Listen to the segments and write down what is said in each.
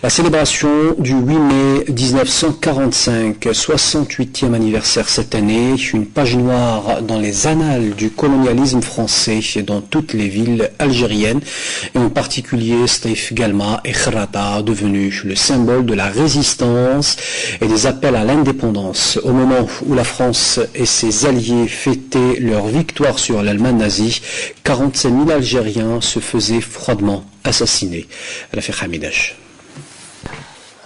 La célébration du 8 mai 1945, 68e anniversaire cette année, une page noire dans les annales du colonialisme français dans toutes les villes algériennes, et en particulier Staïf Galma et Khrata, devenu le symbole de la résistance et des appels à l'indépendance. Au moment où la France et ses alliés fêtaient leur victoire sur l'Allemagne nazie, 45 000 Algériens se faisaient froidement assassinés. Rafik Hamidash.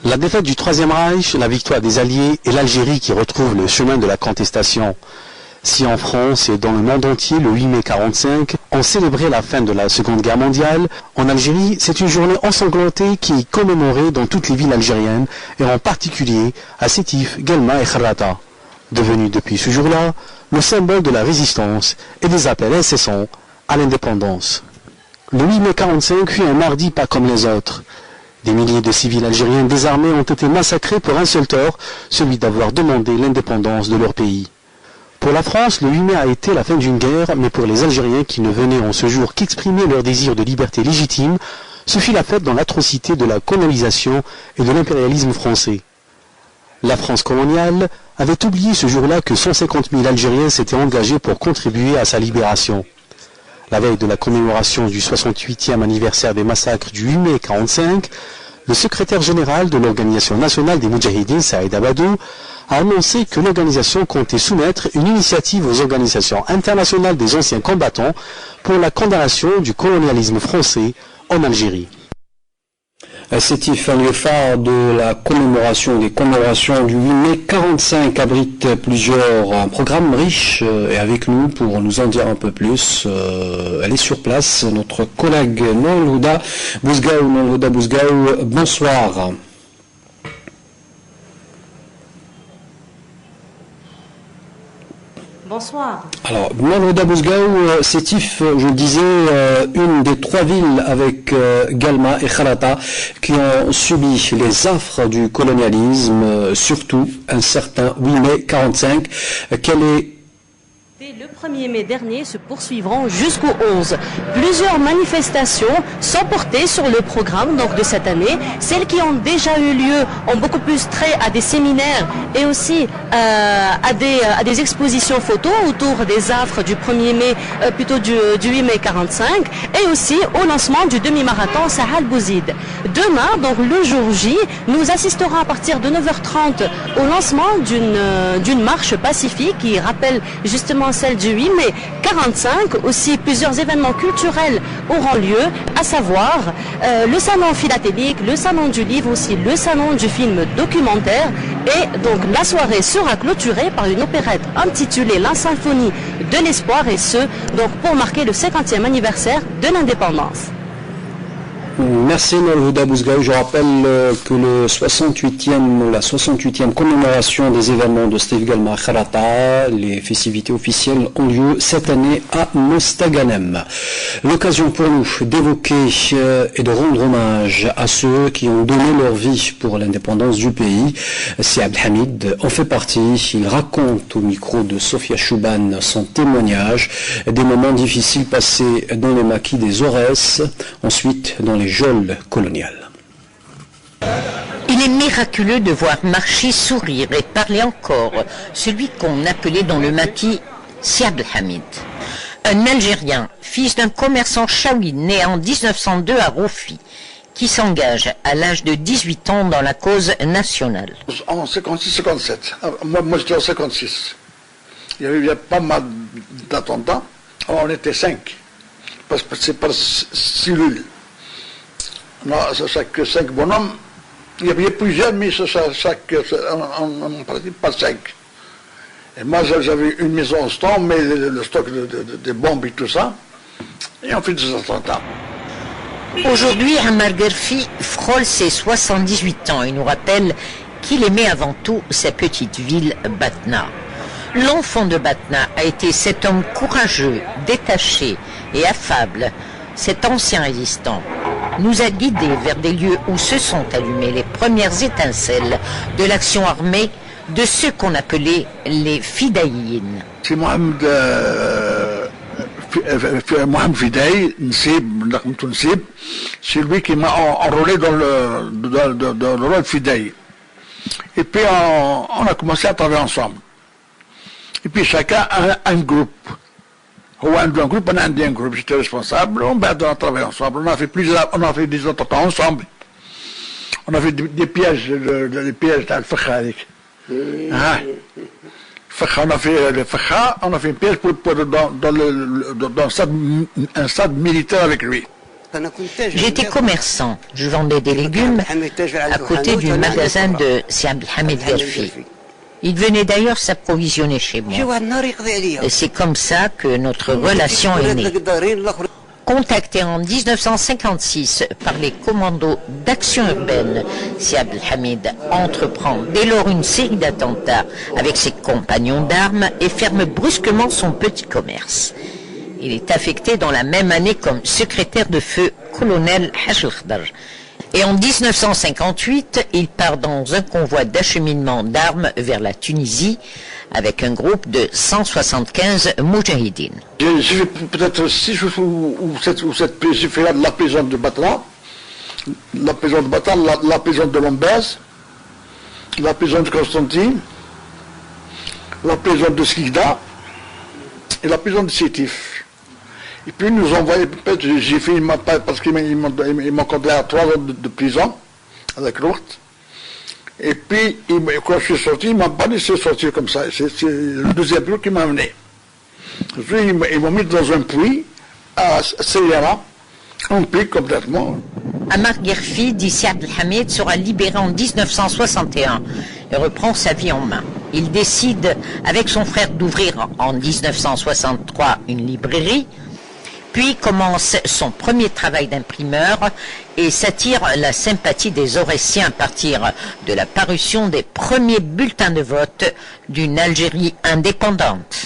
La défaite du Troisième Reich, la victoire des Alliés et l'Algérie qui retrouve le chemin de la contestation. Si en France et dans le monde entier, le 8 mai 1945, on célébrait la fin de la Seconde Guerre mondiale, en Algérie, c'est une journée ensanglantée qui est commémorée dans toutes les villes algériennes et en particulier à Sétif, Guelma et Khrata, devenu depuis ce jour-là le symbole de la résistance et des appels incessants à l'indépendance. Le 8 mai 1945 fut un mardi pas comme les autres. Des milliers de civils algériens désarmés ont été massacrés pour un seul tort, celui d'avoir demandé l'indépendance de leur pays. Pour la France, le 8 mai a été la fin d'une guerre, mais pour les Algériens qui ne venaient en ce jour qu'exprimer leur désir de liberté légitime, ce fut la fête dans l'atrocité de la colonisation et de l'impérialisme français. La France coloniale avait oublié ce jour-là que 150 000 Algériens s'étaient engagés pour contribuer à sa libération. La veille de la commémoration du 68e anniversaire des massacres du 8 mai 1945, le secrétaire général de l'Organisation nationale des Moudjahidines, Saïd Abadou, a annoncé que l'organisation comptait soumettre une initiative aux organisations internationales des anciens combattants pour la condamnation du colonialisme français en Algérie. Sétif, un lieu phare de la commémoration des commémorations du 8 mai 1945, abrite plusieurs programmes riches, et avec nous pour nous en dire un peu plus, elle est sur place, notre collègue Nolhouda Bouzgaou, bonsoir. Bonsoir. Alors, Nolhouda Bouzgaou, Sétif, je disais, une des trois villes avec Galma et Khrata qui ont subi les affres du colonialisme, surtout un certain 8 mai 1945. Quel est Le 1er mai dernier se poursuivront jusqu'au 11. Plusieurs manifestations sont portées sur le programme donc, de cette année. Celles qui ont déjà eu lieu ont beaucoup plus trait à des séminaires et aussi à des expositions photos autour des affres du 1er mai, plutôt du 8 mai 1945, et aussi au lancement du demi-marathon Sahal Bouzid. Demain, donc le jour J, nous assisterons à partir de 9h30 au lancement d'une marche pacifique qui rappelle justement celle du 8 mai 1945. Aussi, plusieurs événements culturels auront lieu, à savoir le salon philatélique, le salon du livre, aussi le salon du film documentaire. Et donc la soirée sera clôturée par une opérette intitulée La Symphonie de l'Espoir, et ce, donc pour marquer le 50e anniversaire de l'indépendance. Merci Nolhouda Bouzgaou. Je rappelle que la 68e commémoration des événements de Staïf Galma Khrata, les festivités officielles ont lieu cette année à Mostaganem. L'occasion pour nous d'évoquer et de rendre hommage à ceux qui ont donné leur vie pour l'indépendance du pays. Si Abdelhamid en fait partie, il raconte au micro de Sofia Chouban son témoignage des moments difficiles passés dans les maquis des Aurès, ensuite dans les geôles coloniales. Il est miraculeux de voir marcher, sourire et parler encore celui qu'on appelait dans le maquis Siad Hamid. Un Algérien, fils d'un commerçant chaoui né en 1902 à Roufi, qui s'engage à l'âge de 18 ans dans la cause nationale. En 56-57, moi j'étais en 56. Il y avait pas mal d'attentats. On était 5, parce que c'est par cellule. Non, chaque 5 bonhommes, il y avait plusieurs, mais on ne pratique pas 5. Et moi, j'avais une maison en stock, mais le stock de bombes et tout ça, et on fait des attentats. Aujourd'hui, Ammar Gerfi frôle ses 78 ans et nous rappelle qu'il aimait avant tout sa petite ville Batna. L'enfant de Batna a été cet homme courageux, détaché et affable, cet ancien résistant. Nous a guidés vers des lieux où se sont allumées les premières étincelles de l'action armée de ceux qu'on appelait les Fidaïines. C'est Mohamed Mohamed Fidei, c'est lui qui m'a enrôlé dans le rôle Fidei. Et puis on a commencé à travailler ensemble. Et puis chacun a un groupe. On a un groupe, on a un groupe, j'étais responsable, on a travaillé ensemble, on a fait des entretiens ensemble. On a fait des pièges, des pièges d'Al-Fakharik. On a fait le Fakha, on a fait une piège dans un stade militaire avec lui. J'étais commerçant, je vendais des légumes à côté du magasin de Si Abdelhamid Garfi. Il venait d'ailleurs s'approvisionner chez moi. Et c'est comme ça que notre relation est née. Contacté en 1956 par les commandos d'action urbaine, Si Abdelhamid entreprend dès lors une série d'attentats avec ses compagnons d'armes et ferme brusquement son petit commerce. Il est affecté dans la même année comme secrétaire de feu colonel Haj al-Khdar. Et en 1958, il part dans un convoi d'acheminement d'armes vers la Tunisie avec un groupe de 175 moudjahidines. J'ai fait peut-être 6 ou 7 j'ai fait la plaisante de Batna, la plaisante de Lombez, la plaisante de Constantine, la plaisante de Skikda et la plaisante de Sétif. Et puis ils nous ont envoyé, j'ai fait parce qu'ils m'ont condamné à 3 ans de prison avec l'autre. Et puis, quand je suis sorti, ils ne m'ont pas laissé sortir comme ça. C'est le deuxième jour qui m'a amené. Ils m'ont mis dans un puits à Seyara, un puits complètement. Ammar Garfi, dit Si Abdelhamid, sera libéré en 1961 et reprend sa vie en main. Il décide, avec son frère, d'ouvrir en 1963 une librairie, puis commence son premier travail d'imprimeur et s'attire la sympathie des Aurésiens à partir de la parution des premiers bulletins de vote d'une Algérie indépendante.